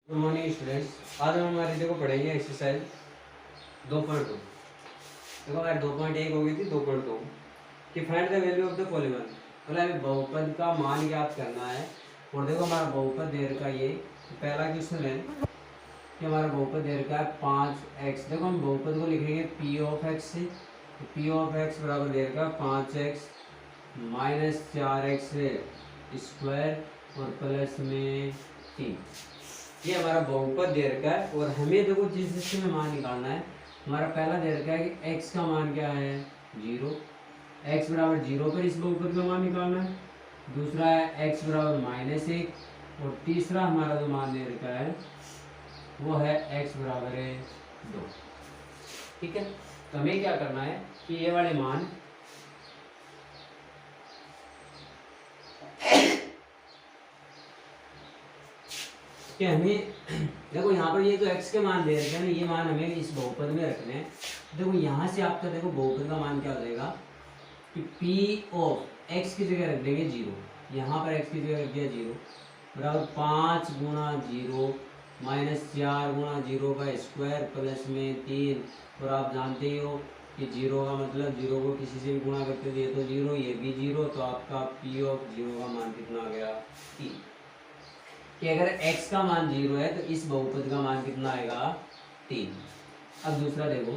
Good morning students. आज हम हमारी देखो पढ़ेंगे एक्सरसाइज 2.2। देखो हमारी 2.1 हो गई थी 2.2 कि find the value of the polygon. मतलब हमें बहुपद का मान ज्ञात करना है। और देखो हमारा बहुपद दे रखा ये पहला क्वेश्चन है कि हमारा बहुपद दे रखा है 5x। देखो हम बहुपद को लिखेंगे पी ऑफ एक्स से। पी ऑफ एक्स बराबर दे रखा 5x माइनस 4x स्क्वायर और प्लस में 3। ये हमारा बहुपद दे रखा है। और हमें देखो जिस हिस्से में मान निकालना है, हमारा पहला दे रखा है कि x का मान क्या है 0। x बराबर 0 पर इस बहुपद का मान निकालना है। दूसरा है x बराबर -1 और तीसरा हमारा जो मान दे रखा है वो है x बराबर है 2। ठीक है, तो हमें क्या करना है कि ये वाले मान कि हमें देखो यहाँ पर ये जो x के मान दे रखे हैं ना, ये मान हमें इस बहुपद में रखने हैं। देखो यहाँ से आपका देखो बहुपद का मान क्या हो जाएगा कि p ऑफ x की जगह रख देंगे 0। यहाँ पर x की जगह रख दिया 0 बराबर 5 गुणा 0 माइनस 4 गुणा 0 का स्क्वायर प्लस में 3। और आप जानते ही हो कि 0 का मतलब 0 को किसी से भी गुणा करते दिए तो 0, ये भी 0, तो आपका p ऑफ 0 का मान कितना आ गया 3। कि अगर x का मान 0 है तो इस बहुपद का मान कितना आएगा 3। अब दूसरा देखो,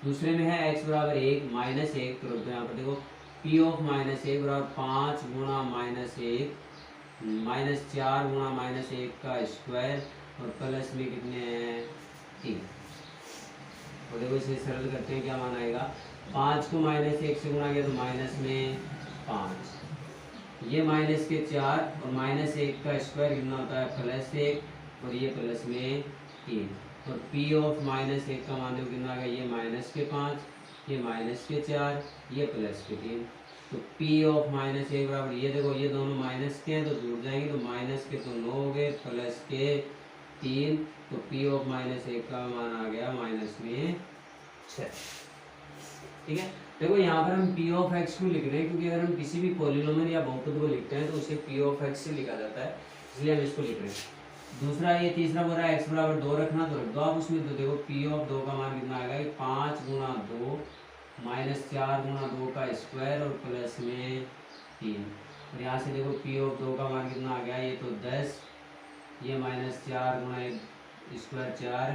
दूसरे में है x बराबर 1 -1, तो रख दो यहाँ पर। देखो p ऑफ -1 बराबर 5 गुणा -1 माइनस 4 गुणा -1 का स्क्वायर और प्लस में कितने हैं 3। और देखो इसे सरल करते हैं, क्या मान आएगा 5 को -1 से गुणा किया तो माइनस में 5, ये माइनस के 4 और -1 का स्क्वायर कितना होता है +1 और ये प्लस में 3। और p ऑफ -1 का मान कितना आ गया, ये -5, ये -4, ये +3। तो p ऑफ -1 बराबर, ये देखो ये दोनों माइनस के हैं तो जुड़ जाएंगे, तो माइनस के तो 9 हो गए प्लस के 3, तो p ऑफ -1 का मान आ गया -6। ठीक है, देखो यहाँ पर हम p ऑफ x क्यों लिख रहे हैं, क्योंकि अगर हम किसी भी पॉलिनोमियल या बहुपद को लिखते हैं तो उसे p ऑफ x से लिखा जाता है, इसलिए हम इसको लिख रहे हैं। दूसरा ये तीसरा बोल रहा है x बराबर 2 रखना, तो रख दो आप उसमें। तो देखो p ऑफ 2 का मान कितना आएगा 5 गुणा 2 माइनस 4 गुणा 2 का स्क्वायर और प्लस में 3। और यहाँ से देखो p ऑफ 2 का मान कितना आ गया, ये तो 10, ये -4 गुणा स्क्वायर 4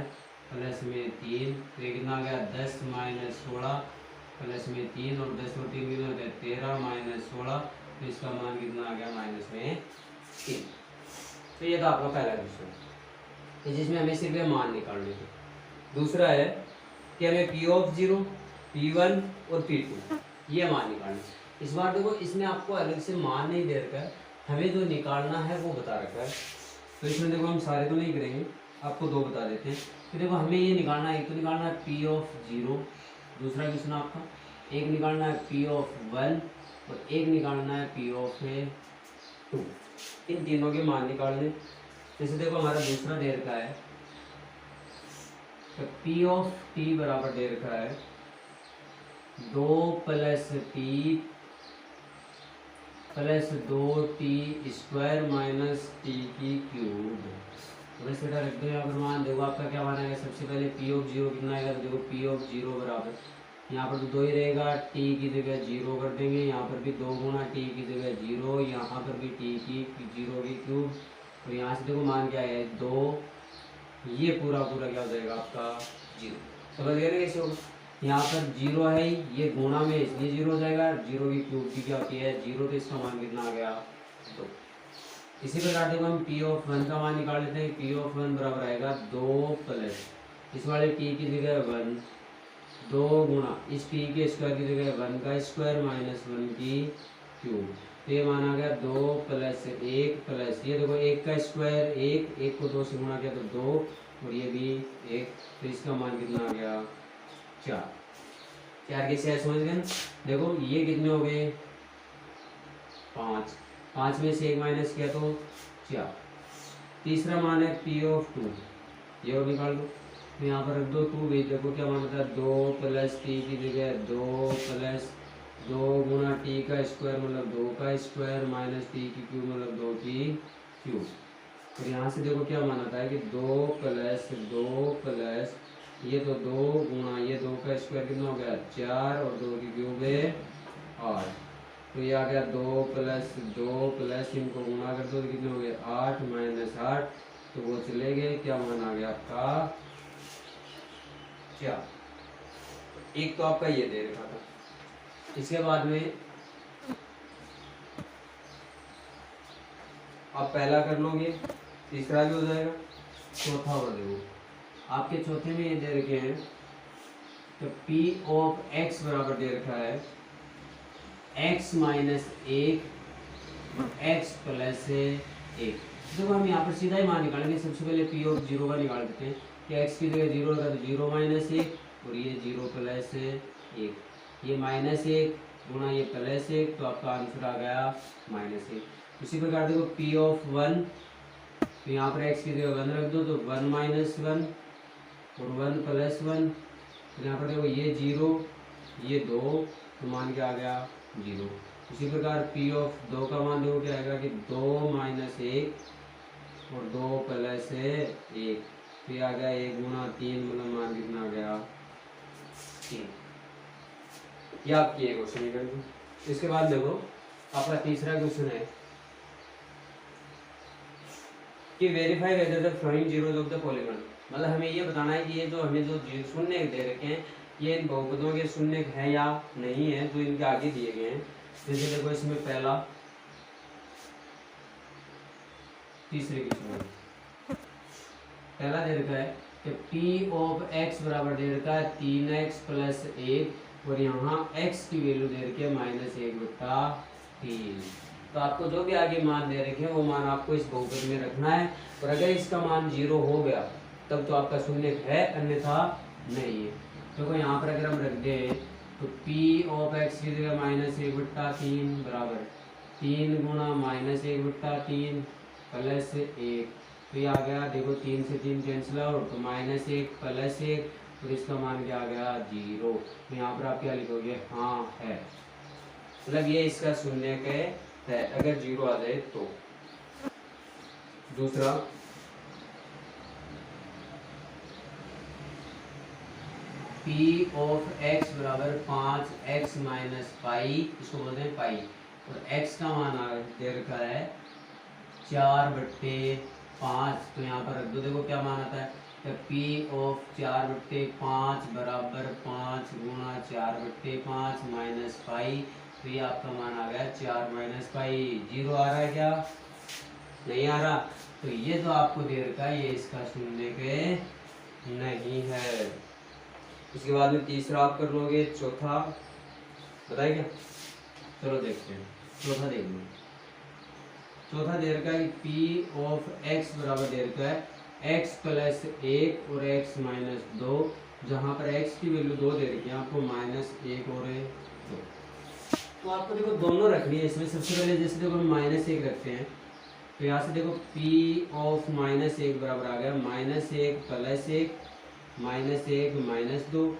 प्लस में 3, तो ये कितना आ गया 10 - 16 प्लस में 3 और 10 और 3 कितना होता है 13 -16, तो इसका मान कितना आ गया -3। तो ये तो आपका पहला क्वेश्चन, जिसमें हमें सिर्फ मान निकालने थे। दूसरा है कि हमें p ऑफ 0, p1 और p2 ये मान निकालने। इस बार देखो इसमें आपको अलग से मान नहीं दे रखा है, हमें जो निकालना है वो बता रखा है। तो इसमें देखो हम सारे तो नहीं करेंगे, आपको दो बता देते हैं। तो देखो हमें ये निकालना है, एक तो निकालना है p ऑफ 0, दूसरा क्वेश्चन आपका एक निकालना है p ऑफ 1 और एक निकालना है p ऑफ 2। इन तीनों के मान निकालने। जैसे देखो हमारा दूसरा दे रखा है तो p ऑफ t बराबर दे रखा है 2 + t plus 2t square minus t की क्यूब। बस बेटा रख दो यहाँ पर मान। देखो आपका क्या मान आएगा, सबसे पहले p ऑफ 0 कितना आएगा, तो देखो p ऑफ 0 बराबर यहाँ पर तो 2 ही रहेगा, t की जगह 0 कर देंगे, यहाँ पर भी 2 गुणा t की जगह 0, यहाँ पर भी t की 0 की क्यूब। तो यहाँ से देखो मान क्या है 2, ये पूरा पूरा क्या हो जाएगा आपका 0। समझ गए ना कैसे होगा, यहाँ पर 0 है ही, ये गुणा में इसलिए 0 हो जाएगा, 0 की क्यूब की क्या होती है 0, तो इसका मान कितना आ गया 2। इसी प्रकार देखो हम p ऑफ 1 का मान निकाल लेते हैं। p ऑफ 1 बराबर आएगा 2 प्लस इस वाले t की जगह 1, 2 गुणा इस t के स्क्वायर की जगह 1 का स्क्वायर माइनस 1 की क्यूब। तो ये मान आ गया 2 प्लस 1 प्लस ये देखो 1 का स्क्वायर 1, 1 को 2 से गुणा किया तो 2 और ये भी 1, तो इसका मान कितना आ गया 4। 4 के शेयर समझ गए। देखो ये कितने हो गए 5, 5 में से 1 माइनस किया तो 4। तीसरा मान है p ऑफ 2, ये और निकाल लो। तो यहाँ पर रख दो 2 भी, देखो क्या मान होता है 2 प्लस t की जगह 2 प्लस 2 गुणा t का स्क्वायर मतलब 2 का स्क्वायर माइनस t की क्यूब मतलब 2 की क्यूब। और यहाँ से देखो क्या मान आता है कि 2 प्लस 2 प्लस ये तो 2 गुणा ये 2 का स्क्वायर कितना हो गया 4 और 2 की क्यूब है 8। तो ये आ गया 2 प्लस इनको गुणा कर दो तो कितने हो गए 8 माइनस 8, तो वो चले गए, क्या मान आ गया आपका 4। एक तो आपका ये दे रखा था। इसके बाद में आप पहला कर लोगे, तीसरा भी हो जाएगा, चौथा और देखो आपके चौथे में ये दे रखे हैं तो P ऑफ x बराबर दे रखा है x माइनस 1 x प्लस 1। देखो हम यहाँ पर सीधा ही मान निकालेंगे। सबसे पहले P ऑफ 0 का निकाल देते हैं कि x की जगह 0 लगा तो 0 माइनस 1 और ये 0 प्लस 1, ये माइनस 1 गुणा ये प्लस 1, तो आपका आंसर आ गया माइनस 1। इसी प्रकार देखो P ऑफ 1, तो यहाँ पर x की जगह 1 रख दो तो 1 माइनस 1 और 1 प्लस 1, तो यहाँ पर देखो ये 0 ये 2, तो मान के आ गया 0। इसी प्रकार P ऑफ 2 का मान देखो क्या आएगा कि 2 माइनस 1 और 2 प्लस 1, तो ये आ गया 1 गुणा 3, मतलब मान कितना आ गया 3। ये आपकी एक क्वेश्चन निकल। इसके बाद देखो आपका तीसरा क्वेश्चन है कि verify whether the flowing zeros of the polygon. मतलब हमें ये बताना है कि ये जो हमें जो शून्य दे रखे हैं ये इन बहुपदों के शून्य है या नहीं है, जो इनके आगे दिए गए हैं। जैसे देखो इसमें पहला तीसरे क्वेश्चन पहला दे रखा है कि P ऑफ x बराबर दे रखा है 3x प्लस 1 और यहाँ x की वैल्यू दे रखी है -1/3। तो आपको जो भी आगे मान दे रखे हैं वो मान आपको इस बहुपद में रखना है, और अगर इसका मान 0 हो गया तब तो आपका शून्य है, अन्यथा नहीं है। देखो यहाँ पर अगर हम रख दें तो P ऑफ x की जगह -1/3 बराबर 3 गुणा -1/3 प्लस 1, तो ये आ गया देखो 3 से 3 कैंसिल आउट, तो -1 प्लस 1 और इसका मान क्या आ गया 0। तो यहाँ पर आप क्या लिखोगे हाँ है, मतलब ये इसका शून्य के है अगर 0 आ जाए तो। दूसरा P ऑफ x बराबर 5x माइनस पाई, इसको बोलते हैं पाई, और x का मान दे रखा है 4/5, तो यहाँ पर रख दो। देखो क्या मान आता है तो P ऑफ 4/5 बराबर 5 गुणा 4/5 माइनस पाई, तो ये आपका मान आ गया 4 माइनस पाई। 0 आ रहा है क्या, नहीं आ रहा, तो ये तो आपको दे रखा है ये इसका शून्य के नहीं है। उसके बाद में तीसरा आप कर लोगे, चौथा बताए क्या, चलो देखते हैं। चौथा देख लो, चौथा दे रखा है कि P ऑफ x बराबर दे रखा है x प्लस 1 और x माइनस 2, जहाँ पर x की वैल्यू 2 दे रखी है आपको -1 और 2, तो आपको देखो दोनों रखनी है इसमें। सबसे पहले जैसे देखो हम -1 रखते हैं तो यहाँ से देखो P ऑफ -1 बराबर आ गया -1 प्लस 1 -1 -2,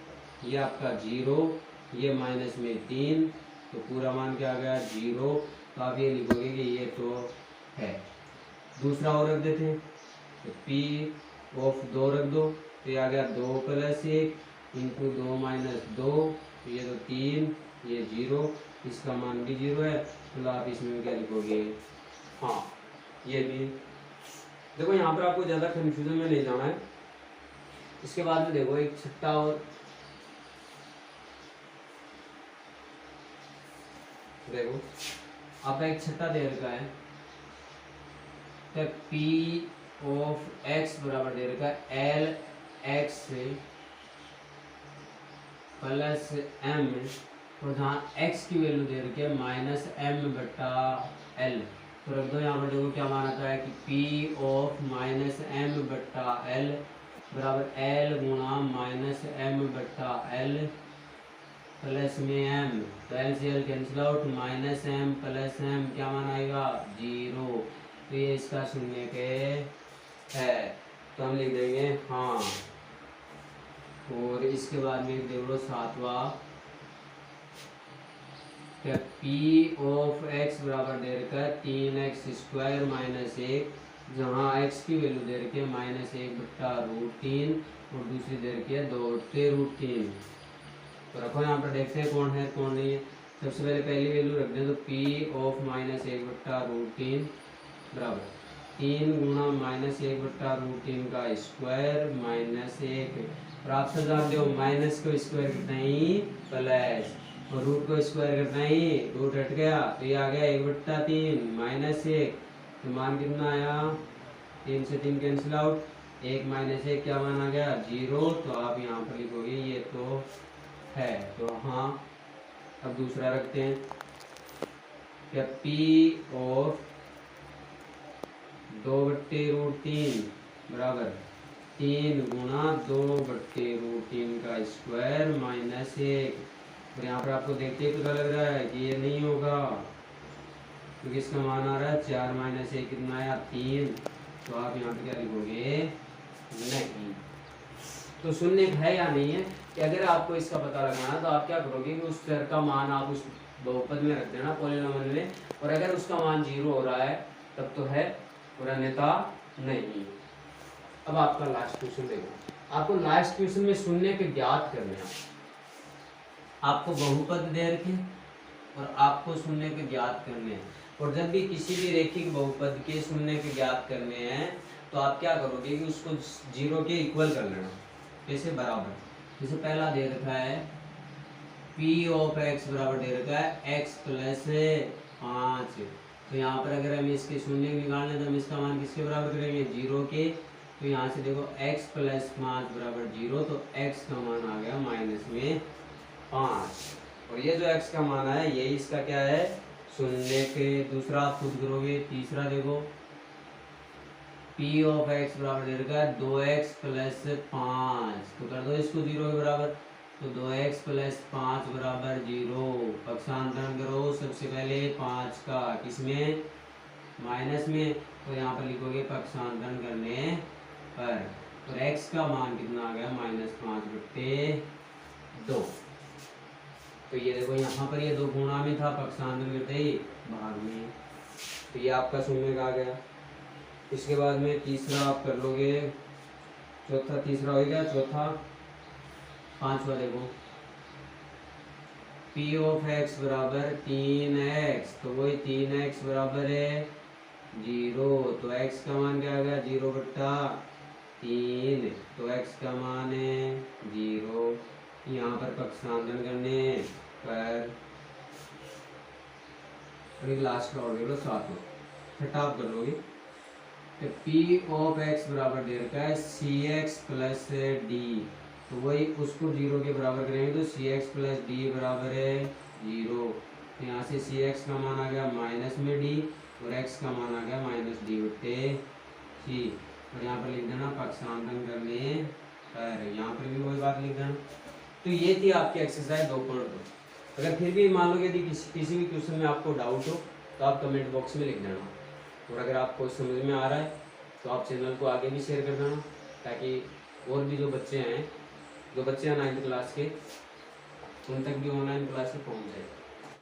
ये आपका 0, ये माइनस में 3, तो पूरा मान क्या आ गया 0। तो आप ये लिखोगे कि ये तो है। दूसरा और रख देते हैं तो P ऑफ 2 रख दो, तो ये आ गया 2 प्लस 1 इंटू 2 माइनस 2, तो ये तो 3, ये 0, इसका मान भी 0 है, तो आप इसमें क्या लिखोगे हाँ ये भी। देखो यहाँ पर आपको ज़्यादा कन्फ्यूजन में नहीं जाना है। इसके बाद में देखो एक छठा और देखो आपका एक छठा दे रखा है तो P ऑफ x बराबर दे रखा है L x प्लस m, और जहाँ x की वैल्यू दे रखी है -m/L, तो रख दो। यहाँ पर देखो क्या मान आता है कि P ऑफ -m/L बराबर L गुणा -m/L प्लस में m, तो L से L cancel out, -m plus m क्या मान आएगा 0, तो ये इसका शून्य के है, तो हम लिख देंगे हाँ। और इसके बाद में देख लो सातवां P ऑफ x बराबर दे रखा है 3x² - 1 जहाँ x की वैल्यू दे रखी है -1/√3 और दूसरी दे रखी है 2/√3। तो रखो यहाँ पर, देखते हैं कौन है कौन नहीं है। सबसे पहले पहली वैल्यू रख दें, तो p ऑफ -1/√3 बराबर 3 गुणा -1/√3 का स्क्वायर -1। और आप सब जानते हो माइनस को स्क्वायर कितना ही प्लस, और रूट को स्क्वायर करना ही रूट हट गया, तो ये आ गया 1/3 -1। तो मान कितना आया, 3 से 3 कैंसिल आउट, 1 -1 क्या मान आ गया 0। तो आप यहाँ पर लिखोगे ये तो है, तो हाँ। अब दूसरा रखते हैं, क्या P ऑफ 2/√3 बराबर 3 गुणा 2/√3 का स्क्वायर -1। और यहाँ पर आपको देखते ही पता लग रहा है कि ये नहीं होगा, क्योंकि इसका मान आ रहा है 4 - 1 कितना आया 3। तो आप यहाँ पे क्या लिखोगे, नहीं। तो शून्य है या नहीं है, कि अगर आपको इसका पता लगाना है तो आप क्या करोगे कि उस चर का मान आप उस बहुपद में रख देना, पॉलिनोमियल में, और अगर उसका मान 0 हो रहा है तब तो है, और अन्यथा नहीं। अब आपका लास्ट क्वेश्चन देखो, आपको लास्ट क्वेश्चन में शून्य के ज्ञात करने हैं। आपको बहुपद दे रखे और आपको शून्य के ज्ञात करने हैं, और जब भी किसी भी रेखिक बहुपद के शून्य के ज्ञात करने हैं तो आप क्या करोगे कि उसको 0 के इक्वल कर लेना, कैसे बराबर। जैसे पहला दे रखा है P ऑफ x बराबर दे रखा है x प्लस 5। तो यहाँ पर अगर हम इसके शून्य निकालने तो हम इसका मान किसके बराबर करेंगे 0 के। तो यहाँ से देखो x प्लस 5 बराबर 0, तो x का मान आ गया -5। और ये जो x का मान है ये इसका क्या है शून्य के। दूसरा आप खुद करोगे। तीसरा देखो P ऑफ x बराबर दे रखा है 2x प्लस 5। तो कर दो इसको 0 के बराबर, तो 2x प्लस 5 बराबर 0। पक्षांतरण करो सबसे पहले 5 का किसमें माइनस में, तो यहाँ पर लिखोगे पक्षांतरण करने पर, और x का मान कितना आ गया -5/2। तो ये देखो यहाँ पर ये 2 गुणा में था, पक्षांतरण करते ही भाग में, तो ये आपका शून्य का आ गया। इसके बाद में तीसरा आप कर लोगे, चौथा तीसरा हो गया, चौथा पांचवा देखो P ऑफ x बराबर 3x, तो वही 3x बराबर है 0। तो x का मान क्या आ गया 0/3, तो x का मान है 0। यहाँ पर पक्षांतरण करने पर, लास्ट का ऑर्डर लो 7 छठा आप कर लोगे। तो P ऑफ x बराबर दे रखा है cx प्लस d, तो वही उसको 0 के बराबर करेंगे, तो cx प्लस d बराबर है 0। तो यहाँ से cx का मान आ गया माइनस में d, और x का मान आ गया -d/c। और यहाँ पर लिख देना पक्षांतरण करने पर, यहाँ पर भी वही बात लिख देना। तो ये थी आपकी एक्सरसाइज 2.2। अगर फिर भी मान लो यदि किसी भी क्वेश्चन में आपको डाउट हो तो आप कमेंट बॉक्स में लिख देना, और अगर आपको समझ में आ रहा है तो आप चैनल को आगे भी शेयर कर देना, ताकि और भी जो बच्चे हैं 9th क्लास के, उन तक भी ऑनलाइन क्लासेस पहुंच जाए।